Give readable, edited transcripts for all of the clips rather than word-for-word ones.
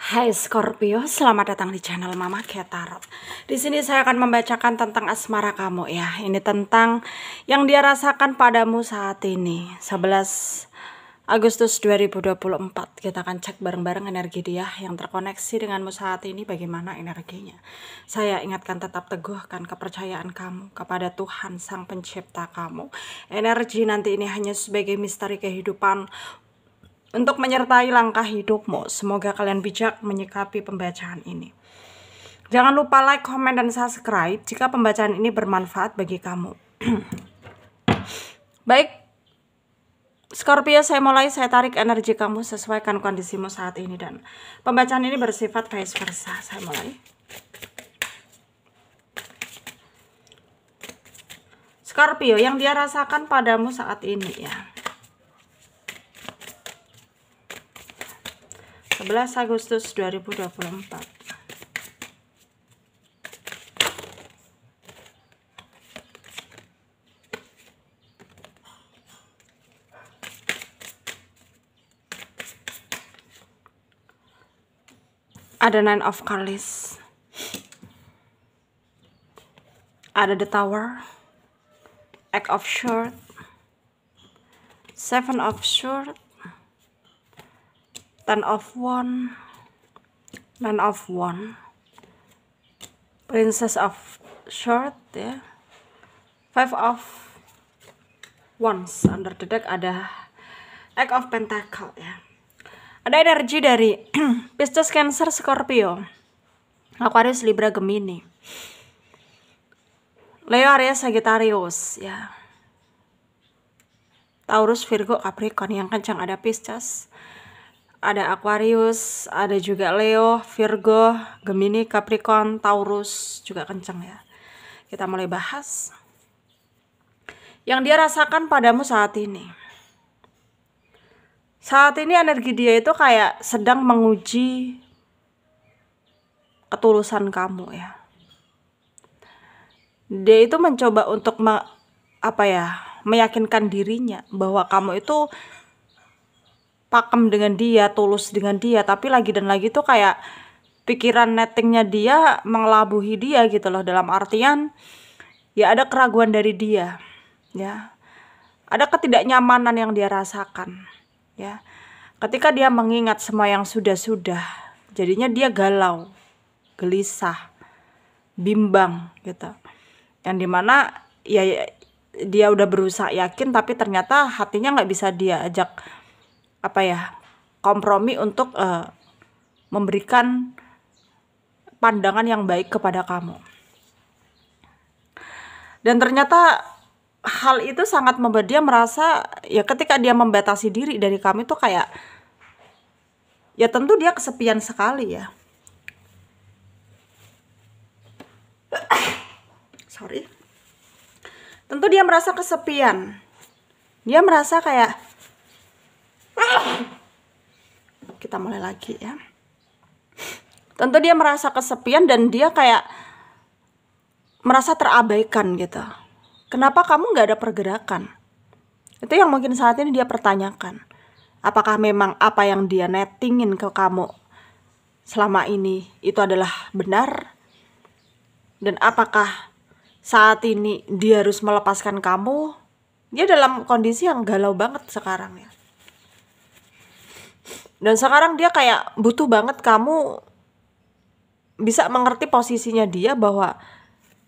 Hai Scorpio, selamat datang di channel Mama Kia Tarot. Di sini saya akan membacakan tentang asmara kamu ya. Ini tentang yang dia rasakan padamu saat ini. 11 Agustus 2024. Kita akan cek bareng-bareng energi dia yang terkoneksi denganmu saat ini, bagaimana energinya. Saya ingatkan, tetap teguhkan kepercayaan kamu kepada Tuhan Sang Pencipta kamu. Energi nanti ini hanya sebagai misteri kehidupan untuk menyertai langkah hidupmu. Semoga kalian bijak menyikapi pembacaan ini. Jangan lupa like, komen, dan subscribe jika pembacaan ini bermanfaat bagi kamu. Baik, Scorpio, saya mulai. Saya tarik energi kamu, sesuaikan kondisimu saat ini. Dan pembacaan ini bersifat vice versa. Saya mulai. Scorpio, yang dia rasakan padamu saat ini ya. 11 Agustus 2024. Ada Nine of Cups. Ada The Tower. Eight of Swords. Seven of Swords. Ten of Wands, Nine of Wands, Princess of Swords ya, Five of Wands. Under the deck ada Eight of Pentacles ya. Ada energi dari Pisces, Cancer, Scorpio, Aquarius, Libra, Gemini, Leo, Aries, Sagittarius ya, Taurus, Virgo, Capricorn. Yang kencang ada Pisces, ada Aquarius, ada juga Leo, Virgo, Gemini, Capricorn, Taurus juga kencang ya. Kita mulai bahas yang dia rasakan padamu saat ini. Saat ini energi dia itu kayak sedang menguji ketulusan kamu ya. Dia itu mencoba untuk meyakinkan dirinya bahwa kamu itu pakem dengan dia, tulus dengan dia, tapi lagi dan lagi tuh kayak pikiran nettingnya dia mengelabuhi dia gitu loh, dalam artian ya ada keraguan dari dia ya, ada ketidaknyamanan yang dia rasakan ya, ketika dia mengingat semua yang sudah-sudah, jadinya dia galau, gelisah, bimbang gitu, yang dimana ya dia udah berusaha yakin tapi ternyata hatinya nggak bisa dia ajak kompromi untuk memberikan pandangan yang baik kepada kamu. Dan ternyata hal itu sangat membuat dia merasa ya, ketika dia membatasi diri dari kamu itu kayak ya tentu dia kesepian sekali ya. Tentu dia merasa kesepian. Dia merasa kayak, kita mulai lagi ya. Tentu dia merasa kesepian dan dia kayak merasa terabaikan gitu. Kenapa kamu nggak ada pergerakan? Itu yang mungkin saat ini dia pertanyakan. Apakah memang apa yang dia nettingin ke kamu selama ini itu adalah benar? Dan apakah saat ini dia harus melepaskan kamu? Dia dalam kondisi yang galau banget sekarang ya. Dan sekarang dia kayak butuh banget kamu bisa mengerti posisinya dia, bahwa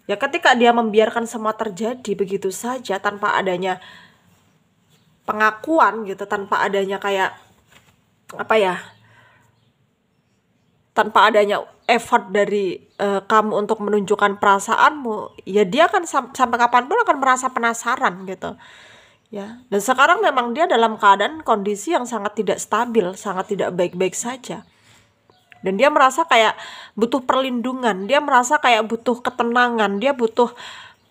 ya ketika dia membiarkan semua terjadi begitu saja tanpa adanya pengakuan gitu, tanpa adanya kayak tanpa adanya effort dari kamu untuk menunjukkan perasaanmu, ya dia akan sampai kapanpun akan merasa penasaran gitu ya. Dan sekarang memang dia dalam keadaan kondisi yang sangat tidak stabil, sangat tidak baik-baik saja. Dan dia merasa kayak butuh perlindungan, dia merasa kayak butuh ketenangan, dia butuh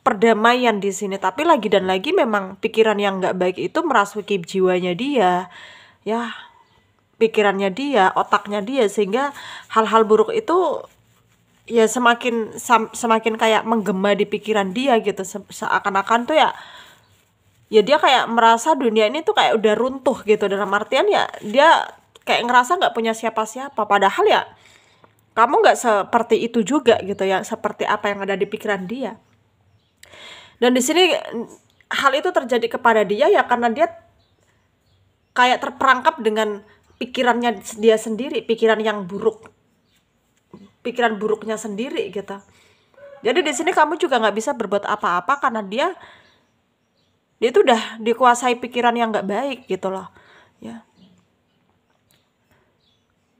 perdamaian di sini. Tapi lagi dan lagi memang pikiran yang nggak baik itu merasuki jiwanya dia, ya, pikirannya dia, otaknya dia, sehingga hal-hal buruk itu ya semakin kayak menggema di pikiran dia gitu. Seakan-akan tuh ya dia kayak merasa dunia ini tuh kayak udah runtuh gitu, dalam artian ya dia kayak ngerasa nggak punya siapa-siapa, padahal ya kamu nggak seperti itu juga gitu ya, seperti apa yang ada di pikiran dia. Dan di sini hal itu terjadi kepada dia ya karena dia kayak terperangkap dengan pikirannya dia sendiri, pikiran yang buruk, pikiran buruknya sendiri gitu. Jadi di sini kamu juga nggak bisa berbuat apa-apa karena dia itu udah dikuasai pikiran yang nggak baik gitu loh, ya.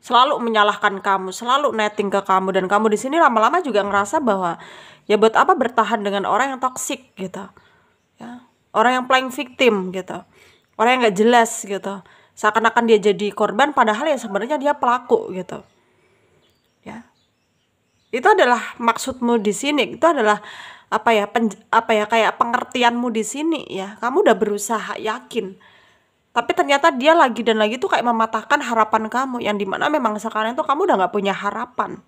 Selalu menyalahkan kamu, selalu netting ke kamu, dan kamu di sini lama-lama juga ngerasa bahwa ya buat apa bertahan dengan orang yang toksik gitu, ya. Orang yang playing victim gitu, orang yang nggak jelas gitu, seakan-akan dia jadi korban padahal ya sebenarnya dia pelaku gitu, ya. Itu adalah maksudmu di sini, itu adalah kayak pengertianmu di sini ya. Kamu udah berusaha yakin, tapi ternyata dia lagi dan lagi tuh kayak mematahkan harapan kamu, yang dimana memang sekarang tuh kamu udah nggak punya harapan.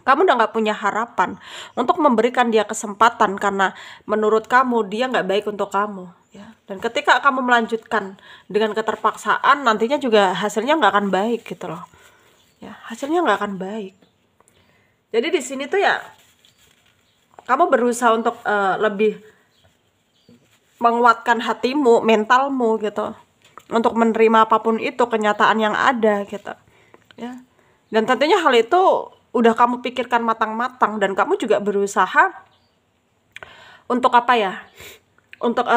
Kamu udah nggak punya harapan untuk memberikan dia kesempatan karena menurut kamu dia nggak baik untuk kamu, ya. Dan ketika kamu melanjutkan dengan keterpaksaan, nantinya juga hasilnya nggak akan baik gitu loh, ya. Hasilnya nggak akan baik. Jadi di sini tuh ya kamu berusaha untuk lebih menguatkan hatimu, mentalmu gitu, untuk menerima apapun itu kenyataan yang ada gitu, ya. Dan tentunya hal itu udah kamu pikirkan matang-matang, dan kamu juga berusaha untuk untuk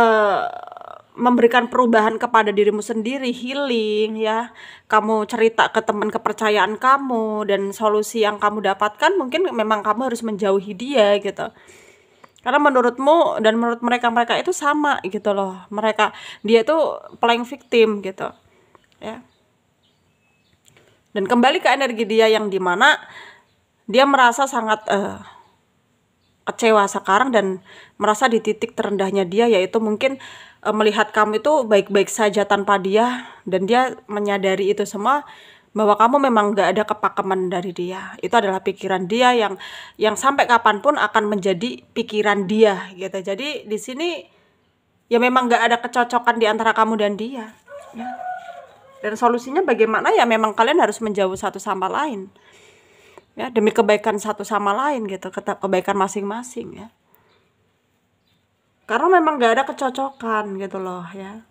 memberikan perubahan kepada dirimu sendiri, healing ya. Kamu cerita ke teman kepercayaan kamu, dan solusi yang kamu dapatkan mungkin memang kamu harus menjauhi dia gitu. Karena menurutmu dan menurut mereka itu sama gitu loh. Dia itu playing victim gitu, ya. Dan kembali ke energi dia yang dimana dia merasa sangat kecewa sekarang dan merasa di titik terendahnya dia, yaitu mungkin melihat kamu itu baik-baik saja tanpa dia, dan dia menyadari itu semua bahwa kamu memang gak ada kepakeman dari dia. Itu adalah pikiran dia yang sampai kapanpun akan menjadi pikiran dia gitu. Jadi di sini ya memang gak ada kecocokan di antara kamu dan dia, ya. Dan solusinya bagaimana ya, memang kalian harus menjauh satu sama lain, ya, demi kebaikan satu sama lain gitu, kebaikan masing-masing ya. Karena memang gak ada kecocokan gitu loh, ya.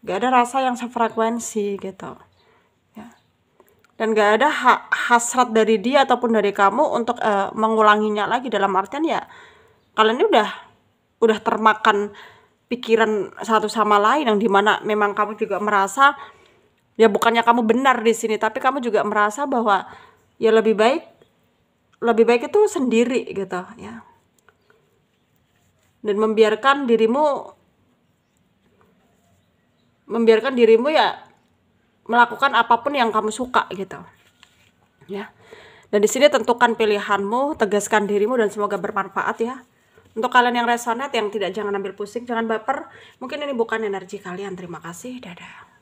Gak ada rasa yang sefrekuensi gitu, ya. Dan gak ada hasrat dari dia ataupun dari kamu untuk mengulanginya lagi, dalam artian ya kalian ini udah termakan pikiran satu sama lain, yang dimana memang kamu juga merasa ya bukannya kamu benar di sini, tapi kamu juga merasa bahwa ya lebih baik itu sendiri gitu, ya. Dan membiarkan dirimu ya melakukan apapun yang kamu suka gitu, ya. Dan di sini tentukan pilihanmu, tegaskan dirimu, dan semoga bermanfaat ya. Untuk kalian yang resonate, yang tidak, jangan ambil pusing, jangan baper. Mungkin ini bukan energi kalian. Terima kasih, dadah.